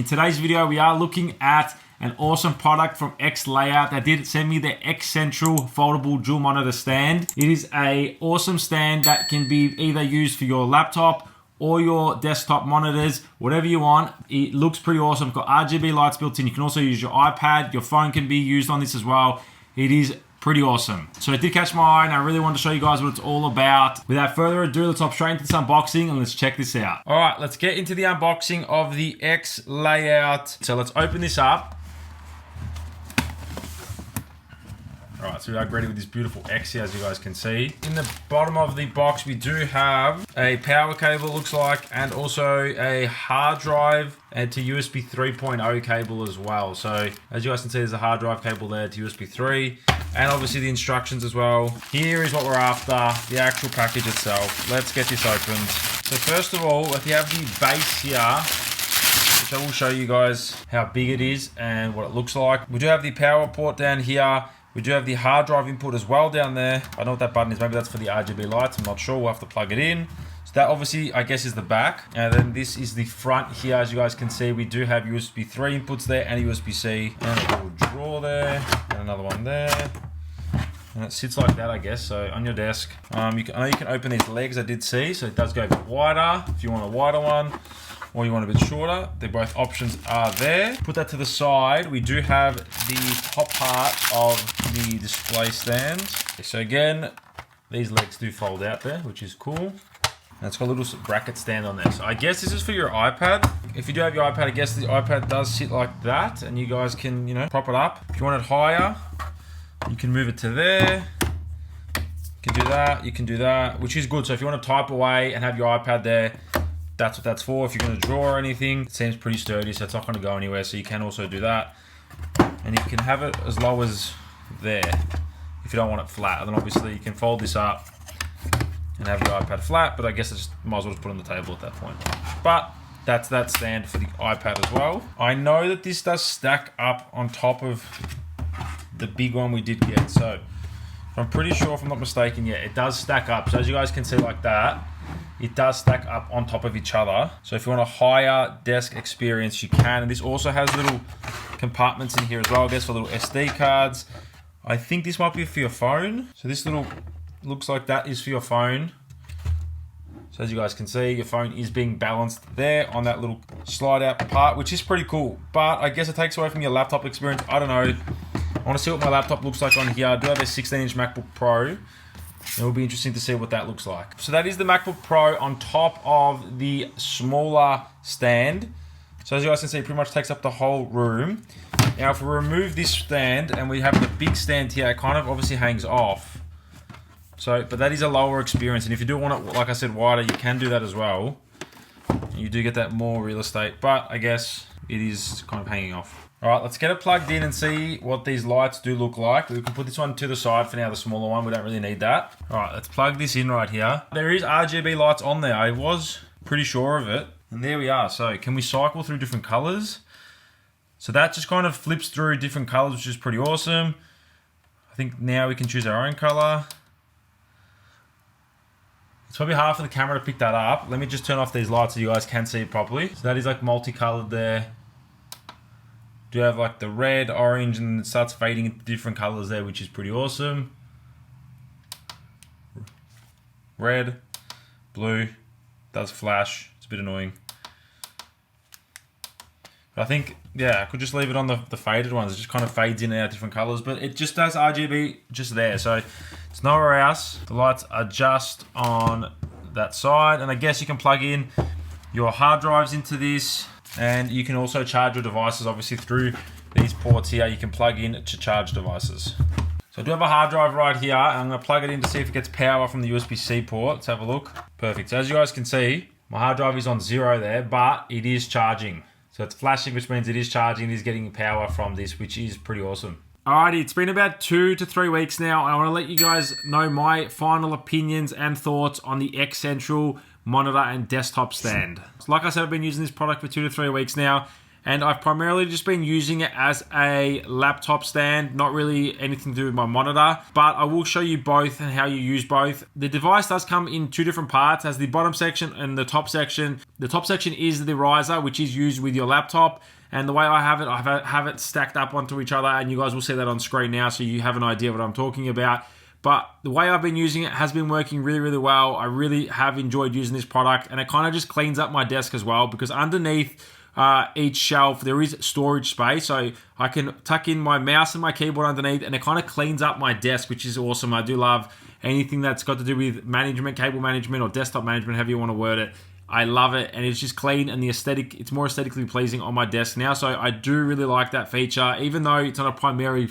In today's video, we are looking at an awesome product from X Layout. They did send me the X Central foldable dual monitor stand. It is an awesome stand that can be either used for your laptop or your desktop monitors, whatever you want. It looks pretty awesome. It's got RGB lights built in. You can also use your iPad. Your phone can be used on this as well. It is pretty awesome. So it did catch my eye and I really wanted to show you guys what it's all about. Without further ado, let's hop straight into this unboxing and let's check this out. All right, let's get into the unboxing of the X Layout. So let's open this up. All right, so we are ready with this beautiful X here, as you guys can see. In the bottom of the box, we do have a power cable, looks like, and also a hard drive and to USB 3.0 cable as well. So as you guys can see, there's a hard drive cable there to USB 3, and obviously the instructions as well. Here is what we're after, the actual package itself. Let's get this opened. So first of all, if you have the base here, which I will show you guys how big it is and what it looks like. We do have the power port down here. We do have the hard drive input as well down there. I don't know what that button is. Maybe that's for the RGB lights. I'm not sure. We'll have to plug it in. So that obviously, I guess, is the back. And then this is the front here. As you guys can see, we do have USB 3 inputs there and USB-C. And a little drawer there. And another one there. And it sits like that, I guess. So on your desk. I know you can open these legs, I did see. So it does go a bit wider if you want a wider one, or you want a bit shorter. Both options are there. Put that to the side. We do have the top part of the display stand. So again, these legs do fold out there, which is cool. And it's got a little bracket stand on there. So I guess this is for your iPad. If you do have your iPad, I guess the iPad does sit like that, and you guys can, prop it up. If you want it higher, you can move it to there. You can do that, you can do that, which is good. So if you want to type away and have your iPad there, that's what that's for. If you're going to draw or anything, it seems pretty sturdy, so it's not going to go anywhere. So you can also do that. And you can have it as low as there if you don't want it flat. And then obviously you can fold this up and have your iPad flat, but I guess I just might as well just put it on the table at that point. But that's that stand for the iPad as well. I know that this does stack up on top of the big one we did get. So I'm pretty sure, if I'm not mistaken, yeah, it does stack up. So as you guys can see like that, it does stack up on top of each other. So if you want a higher desk experience, you can. And this also has little compartments in here as well, I guess, for little SD cards. I think this might be for your phone. So this little, looks like that is for your phone. So as you guys can see, your phone is being balanced there on that little slide out part, which is pretty cool. But I guess it takes away from your laptop experience. I don't know. I want to see what my laptop looks like on here. I do have a 16-inch MacBook Pro. It will be interesting to see what that looks like. So that is the MacBook Pro on top of the smaller stand. So as you guys can see, it pretty much takes up the whole room. Now if we remove this stand and we have the big stand here, it kind of obviously hangs off. So, but that is a lower experience. And if you do want it, like I said, wider, you can do that as well. You do get that more real estate, but I guess it is kind of hanging off. All right, let's get it plugged in and see what these lights do look like. We can put this one to the side for now, the smaller one. We don't really need that. All right, let's plug this in right here. There is RGB lights on there. I was pretty sure of it. And there we are. So can we cycle through different colors? So that just kind of flips through different colors, which is pretty awesome. I think now we can choose our own color. It's probably hard for the camera to pick that up. Let me just turn off these lights so you guys can see it properly. So that is like multicolored there. Do have like the red, orange, and it starts fading into different colors there, which is pretty awesome. Red, blue, does flash. It's a bit annoying. But I think, yeah, I could just leave it on the faded ones. It just kind of fades in and out different colors, but it just does RGB just there. So it's nowhere else. The lights are just on that side. And I guess you can plug in your hard drives into this. And you can also charge your devices, obviously, through these ports here. You can plug in to charge devices. So I do have a hard drive right here. I'm going to plug it in to see if it gets power from the USB-C port. Let's have a look. Perfect. So as you guys can see, my hard drive is on 0 there, but it is charging. So it's flashing, which means it is charging. It is getting power from this, which is pretty awesome. Alrighty, it's been about 2 to 3 weeks now, and I want to let you guys know my final opinions and thoughts on the X Central monitor and desktop stand. So like I said, I've been using this product for 2 to 3 weeks now, and I've primarily just been using it as a laptop stand, not really anything to do with my monitor, but I will show you both and how you use both. The device does come in 2 different parts, as the bottom section and the top section. The top section is the riser, which is used with your laptop, And the way I have it stacked up onto each other, and you guys will see that on screen now, so you have an idea what I'm talking about. But the way I've been using it has been working really, really well. I really have enjoyed using this product, and it kind of just cleans up my desk as well, because underneath each shelf there is storage space, so I can tuck in my mouse and my keyboard underneath, and it kind of cleans up my desk, which is awesome. I do love anything that's got to do with management, cable management, or desktop management, however you want to word it. I love it, and it's just clean, and it's more aesthetically pleasing on my desk now, so I do really like that feature. Even though it's not a primary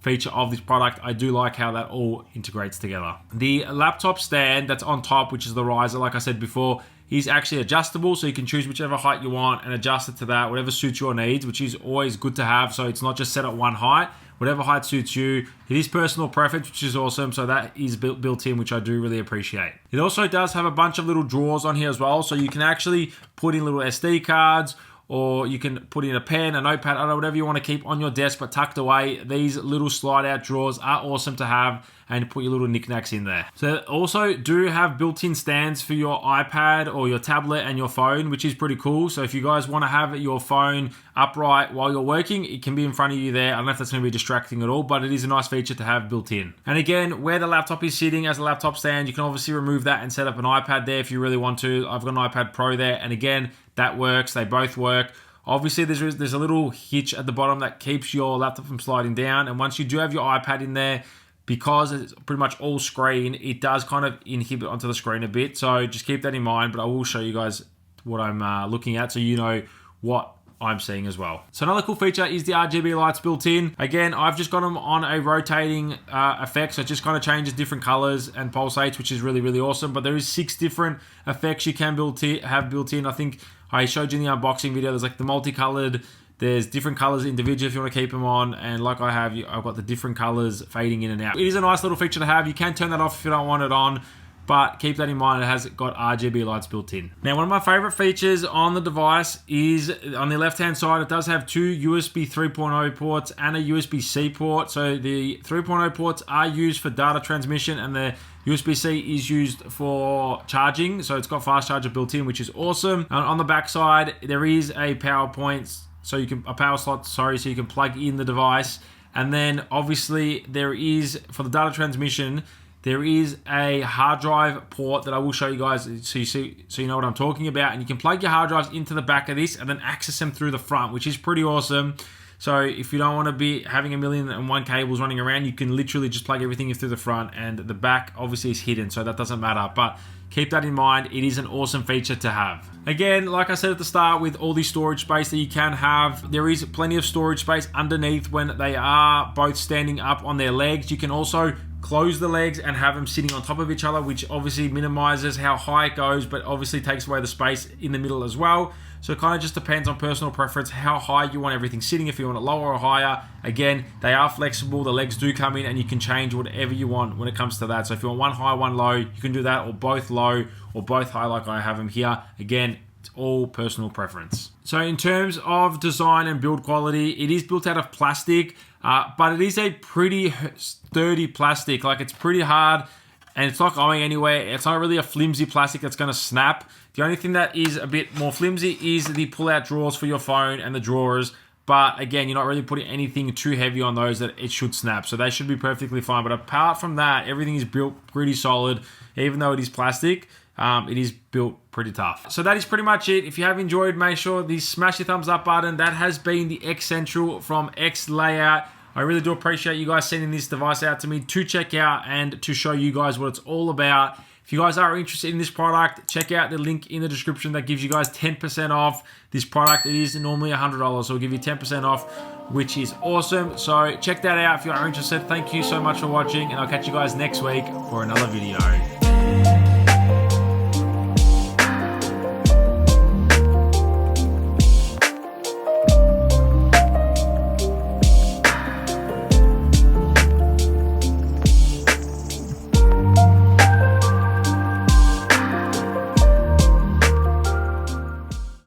feature of this product, I do like how that all integrates together. The laptop stand that's on top, which is the riser, like I said before, is actually adjustable, so you can choose whichever height you want and adjust it to that, whatever suits your needs, which is always good to have. So it's not just set at one height, whatever height suits you. It is personal preference, which is awesome, so that is built in, which I do really appreciate. It also does have a bunch of little drawers on here as well, so you can actually put in little SD cards, or you can put in a pen, a notepad, I don't know, whatever you want to keep on your desk but tucked away. These little slide out drawers are awesome to have, and put your little knickknacks in there. So also do have built-in stands for your iPad or your tablet and your phone, which is pretty cool. So if you guys want to have your phone upright while you're working, it can be in front of you there. I don't know if that's going to be distracting at all, but it is a nice feature to have built in. And again, where the laptop is sitting as a laptop stand, you can obviously remove that and set up an iPad there if you really want to. I've got an iPad Pro there, and again, that works. They both work. Obviously, there's a little hitch at the bottom that keeps your laptop from sliding down, and once you do have your iPad in there, because it's pretty much all screen, it does kind of inhibit onto the screen a bit. So just keep that in mind, but I will show you guys what I'm looking at so you know what I'm seeing as well. So another cool feature is the RGB lights built in. Again, I've just got them on a rotating effect, so it just kind of changes different colors and pulsates, which is really, really awesome. But there is 6 different effects you can have built in. I think I showed you in the unboxing video, there's like the multicolored, there's different colors individually if you want to keep them on, and like I have, I've got the different colors fading in and out. It is a nice little feature to have. You can turn that off if you don't want it on, but keep that in mind, it has got RGB lights built in. Now, one of my favorite features on the device is on the left-hand side, it does have 2 USB 3.0 ports and a USB-C port. So the 3.0 ports are used for data transmission, and the USB-C is used for charging. So it's got fast charger built in, which is awesome. And on the back side, there is a power slot, so you can plug in the device. And then obviously there is, for the data transmission, there is a hard drive port that I will show you guys so you know what I'm talking about. And you can plug your hard drives into the back of this and then access them through the front, which is pretty awesome. So if you don't want to be having 1,000,001 cables running around, you can literally just plug everything in through the front, and the back obviously is hidden, so that doesn't matter. But keep that in mind, it is an awesome feature to have. Again, like I said at the start, with all the storage space that you can have, there is plenty of storage space underneath when they are both standing up on their legs. You can also close the legs and have them sitting on top of each other, which obviously minimizes how high it goes, but obviously takes away the space in the middle as well. So it kind of just depends on personal preference, how high you want everything sitting, if you want it lower or higher. Again, they are flexible, the legs do come in, and you can change whatever you want when it comes to that. So if you want one high, one low, you can do that, or both low or both high like I have them here. Again, it's all personal preference. So in terms of design and build quality, it is built out of plastic, but it is a pretty sturdy plastic. Like, it's pretty hard, and it's not going anywhere. It's not really a flimsy plastic that's going to snap. The only thing that is a bit more flimsy is the pull-out drawers for your phone and the drawers. But again, you're not really putting anything too heavy on those that it should snap. So they should be perfectly fine. But apart from that, everything is built pretty solid. Even though it is plastic, it is built pretty tough. So that is pretty much it. If you have enjoyed, make sure to smash the thumbs up button. That has been the X Central from X Layout. I really do appreciate you guys sending this device out to me to check out and to show you guys what it's all about. If you guys are interested in this product, check out the link in the description that gives you guys 10% off this product. It is normally $100, so it'll give you 10% off, which is awesome. So check that out if you are interested. Thank you so much for watching, and I'll catch you guys next week for another video.